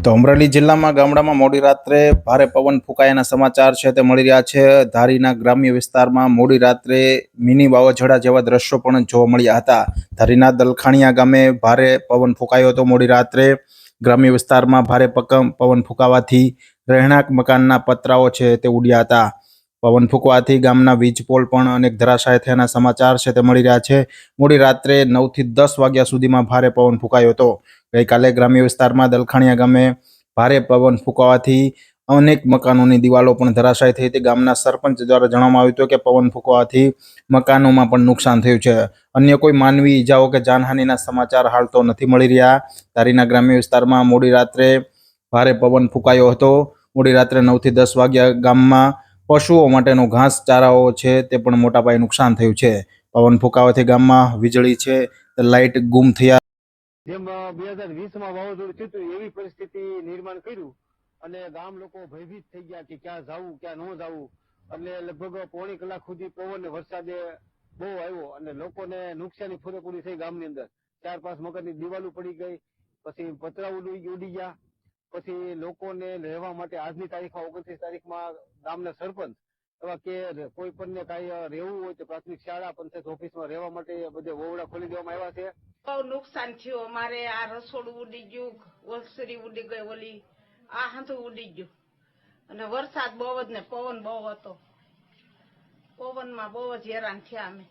તો અમરેલી જિલ્લામાં ગામડામાં મોડી રાત્રે ભારે પવન ફૂંકાયાના સમાચાર છે તે મળી રહ્યા છે। ધારીના ગ્રામ્ય વિસ્તારમાં મોડી રાત્રે મિની વાવાઝોડા જેવા દ્રશ્યો પણ જોવા મળ્યા હતા। ધારીના દલખાણીયા ગામે ભારે પવન ફૂંકાયો હતો મોડી રાત્રે। ગ્રામ્ય વિસ્તારમાં ભારે પવન ફૂંકાવાથી રહેણાંક મકાનના પતરાઓ છે તે ઉડ્યા હતા। પવન ફૂંકવાથી ગામના વીજ પોલ પણ અનેક ધરાશાય થયાના સમાચાર છે તે મળી રહ્યા છે। મોડી રાત્રે 9 થી 10 વાગ્યા સુધીમાં ભારે પવન ફૂંકાયો હતો। ગઈકાલે ગ્રામ્ય વિસ્તારમાં દલખાણીયા ગામે ભારે પવન ફૂંકાવાથી અનેક મકાનોની દિવાલો પણ ધરાશાય થઈ હતી। ગામના સરપંચ દ્વારા જણાવવામાં આવ્યું હતું કે પવન ફૂંકાવાથી મકાનોમાં પણ નુકસાન થયું છે। અન્ય કોઈ માનવી ઈજાઓ કે જાનહાનિના સમાચાર હાલ તો નથી મળી રહ્યા। ધારીના ગ્રામ્ય વિસ્તારમાં મોડી રાત્રે ભારે પવન ફૂંકાયો હતો। મોડી રાત્રે 9 થી 10 વાગ્યા ગામમાં પશુઓ માટેનો ઘાસચારાઓ છે તે પણ મોટા પાયે નુકસાન થયું છે। પવન ફૂંકાવાથી ગામમાં વીજળી છે તે લાઇટ ગુમ થયા। જેમ 2020માં વાવાઝોડું થયું એવી પરિસ્થિતિ નિર્માણ કર્યું અને ગામ લોકો ભયભીત થઈ ગયા કે ક્યાં જવું ક્યાં ન જવું। એટલે લગભગ પોણી કલાક સુધી પવન વરસાદે બહુ આવ્યો અને લોકોને નુકસાની પૂરેપૂરી થઈ। ગામની અંદર 4-5 મકાનની દિવાલો પડી ગઈ, પછી પતરા ઉડી ગયા। પછી લોકોને રહેવા માટે આજની તારીખમાં 29 તારીખમાં ગામના સરપંચ એવા કે કોઈ પણને કાંઈ રહેવું હોય તો પ્રાથમિક શાળા પંચાયત ઓફિસમાં રહેવા માટે બધે ઓરડા ખોલી દેવામાં આવ્યા છે। બહુ નુકસાન થયું। અમારે આ રસોડું ઉડી ગયું, ઓલસરી ઉડી ગઈ, ઓલી આ હાથું ઉડી ગયું અને વરસાદ બહુ જ ને પવન બહુ હતો। પવનમાં બહુ જ હેરાન થયા અમે।